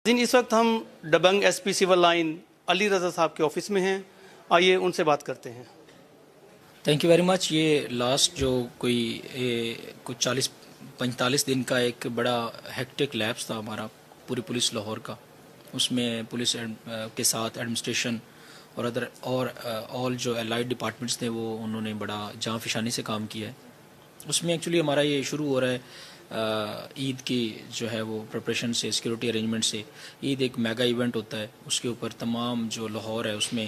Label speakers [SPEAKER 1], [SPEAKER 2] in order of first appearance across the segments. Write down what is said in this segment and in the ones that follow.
[SPEAKER 1] اس وقت ہم dubbing S P civil line Ali Raza صاحب کے آفس میں ہیں. آئیے ان سے بات کرتے ہیں.
[SPEAKER 2] Thank you very much. یہ لاسٹ جو کچھ 40-45 دن کا ایک بڑا ہیکٹک لیپس تھا ہمارا پوری پولیس لاہور کا. اس میں پولیس کے ساتھ ایڈمنسٹریشن اور آل جو الائڈ ڈپارٹمنٹس تھے وہ انہوں نے بڑا جاں فشانی سے کام کیا ہے. اس میں ایکچولی ہمارا یہ شروع ہو رہا ہے عید کی جو ہے وہ پریپریشن سے، سیکورٹی ارینجمنٹ سے. عید ایک میگا ایونٹ ہوتا ہے، اس کے اوپر تمام جو لاہور ہے اس میں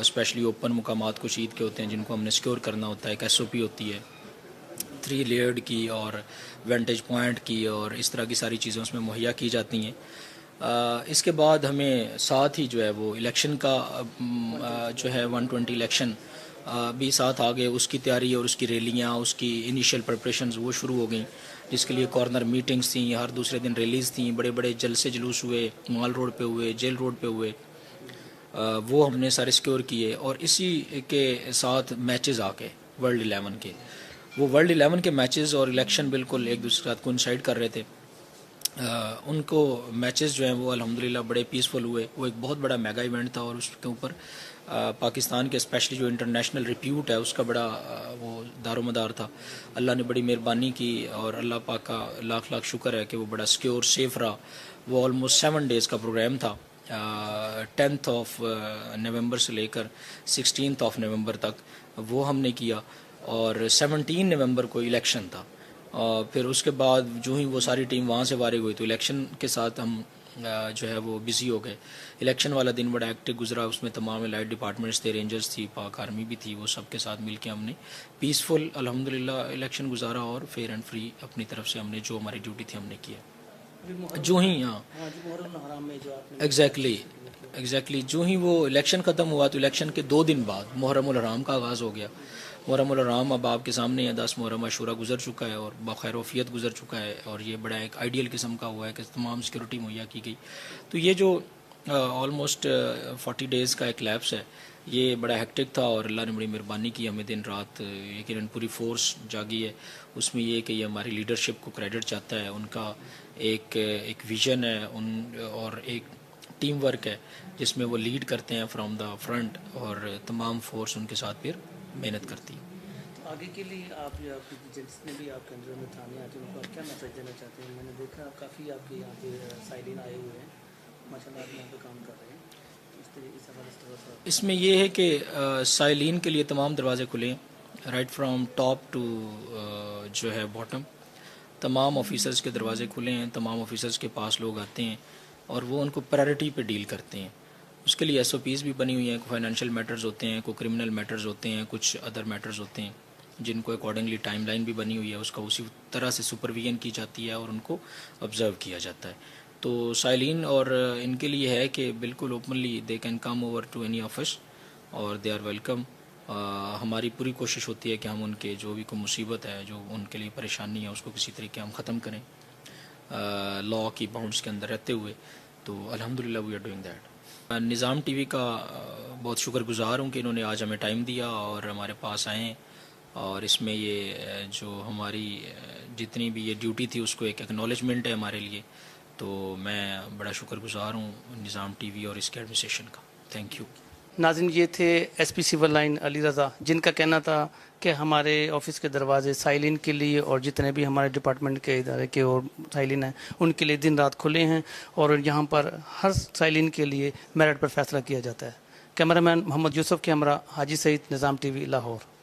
[SPEAKER 2] اسپیشلی اوپن مقامات کچھ عید کے ہوتے ہیں جن کو ہم نے سیکور کرنا ہوتا ہے. ایک ایس او پی ہوتی ہے 3 لیئرڈ کی اور وینٹیج پوائنٹ کی، اور اس طرح کی ساری چیزیں اس میں مہیا کی جاتی ہیں. اس کے بعد ہمیں ساتھ ہی جو ہے وہ الیکشن کا جو ہے 120 الیکشن بھی ساتھ آ گئے. اس کی تیاری اور اس کی ریلیاں، اس کی انیشیل پریپریشنز وہ شروع ہو گئیں، جس کے لیے کارنر میٹنگز تھیں، ہر دوسرے دن ریلیز تھیں، بڑے بڑے جلسے جلوس ہوئے، مال روڈ پہ ہوئے، جیل روڈ پہ ہوئے. وہ ہم نے سارے سیکور کیے. اور اسی کے ساتھ میچز آ کے ورلڈ 11 کے، وہ ورلڈ 11 کے میچز اور الیکشن بالکل ایک دوسرے کے ساتھ کوئنسائڈ کر رہے تھے. ان کو میچز جو ہیں وہ الحمدللہ بڑے پیسفل ہوئے. وہ ایک بہت بڑا میگا ایونٹ تھا، اور اس کے اوپر پاکستان کے اسپیشلی جو انٹرنیشنل ریپیوٹ ہے اس کا بڑا وہ دار و مدار تھا. اللہ نے بڑی مہربانی کی، اور اللہ پاک کا لاکھ لاکھ شکر ہے کہ وہ بڑا سیکیور سیف رہا. وہ آلموسٹ 7 ڈیز کا پروگرام تھا، 10th آف نومبر سے لے کر 16th آف نومبر تک وہ ہم نے کیا. اور 17 نومبر کو الیکشن تھا. پھر اس کے بعد جو ہی وہ ساری ٹیم وہاں سے فارغ ہوئی تو الیکشن کے ساتھ ہم جو ہے وہ بزی ہو گئے. الیکشن والا دن بڑا ایکٹیو گزرا. اس میں تمام الائڈ ڈپارٹمنٹس تھے، رینجرز تھی، پاک آرمی بھی تھی. وہ سب کے ساتھ مل کے ہم نے پیسفل الحمدللہ الیکشن گزارا، اور فیئر اینڈ فری اپنی طرف سے ہم نے جو ہماری ڈیوٹی تھی ہم نے کیا. جو ہی ایگزیکٹلی جو ہی وہ الیکشن ختم ہوا تو الیکشن کے 2 دن بعد محرم الحرام کا آغاز ہو گیا. محرم الحرام اب آپ کے سامنے ہے، 10 محرم عاشورہ گزر چکا ہے اور بخیر وفیت گزر چکا ہے، اور یہ بڑا ایک آئیڈیل قسم کا ہوا ہے کہ تمام سیکورٹی مہیا کی گئی. تو یہ جو آلموسٹ 40 ڈیز کا ایک لیپس ہے، یہ بڑا ہیکٹک تھا، اور اللہ نے بڑی مہربانی کی. ہمیں دن رات یقیناً پوری فورس جاگی ہے. اس میں یہ کہ یہ ہماری لیڈرشپ کو کریڈٹ چاہتا ہے. ان کا ایک ویژن ہے اور ایک ٹیم ورک ہے جس میں وہ لیڈ کرتے ہیں فرام دا فرنٹ، اور تمام فورس ان کے ساتھ پھر محنت کرتی ہے.
[SPEAKER 1] آگے کے لیے آپ جتنے بھی آپ کے اندر میں تھانے آتے ہیں ان کو آپ کیا میسج دینا چاہتے ہیں؟ میں نے دیکھا کافی آپ کے یہاں پہ سائلین آئے ہوئے ہیں، ماشاء اللہ آپ یہاں پہ کام کر رہے ہیں. اس
[SPEAKER 2] میں یہ ہے کہ سائلین کے لیے تمام دروازے کھلے ہیں، رائٹ فرام ٹاپ ٹو جو ہے باٹم. تمام آفیسرز کے دروازے کھلے ہیں. تمام آفیسرز کے پاس لوگ آتے ہیں اور وہ ان کو پرائرٹی پہ ڈیل کرتے ہیں. اس کے لیے ایس او پیز بھی بنی ہوئی ہیں. کوئی فائنینشیل میٹرز ہوتے ہیں، کوئی کرمنل میٹرز ہوتے ہیں، کچھ ادر میٹرز ہوتے ہیں جن کو اکارڈنگلی ٹائم لائن بھی بنی ہوئی ہے. اس کا اسی طرح سے سپرویژن کی جاتی ہے اور ان کو آبزرو کیا جاتا ہے. تو سائلین اور ان کے لیے ہے کہ بالکل openly they can come over to any of us, اور دے آر ویلکم. ہماری پوری کوشش ہوتی ہے کہ ہم ان کے جو بھی کوئی مصیبت ہے، جو ان کے لیے پریشانی ہے، اس کو کسی طریقے ہم ختم کریں لا کی باؤنڈس کے اندر رہتے ہوئے. تو الحمدللہ وی آر ڈوئنگ دیٹ. نظام ٹی وی کا بہت شکر گزار ہوں کہ انہوں نے آج ہمیں ٹائم دیا اور ہمارے پاس آئیں، اور اس میں یہ جو ہماری جتنی بھی یہ ڈیوٹی تھی اس کو ایک ایکنالجمنٹ ہے ہمارے لیے. تو میں بڑا شکر گزار ہوں نظام ٹی وی اور اس کے ایڈمنسٹریشن کا. Thank you.
[SPEAKER 1] ناظرین، یہ تھے S P civil line Ali رضا، جن کا کہنا تھا کہ ہمارے آفس کے دروازے سائلین کے لیے اور جتنے بھی ہمارے ڈپارٹمنٹ کے ادارے کے اور سائلین ہیں ان کے لیے دن رات کھلے ہیں، اور یہاں پر ہر سائلین کے لیے میرٹ پر فیصلہ کیا جاتا ہے. کیمرہ مین محمد یوسف کے ہمراہ حاجی سعید، نظام ٹی وی، لاہور.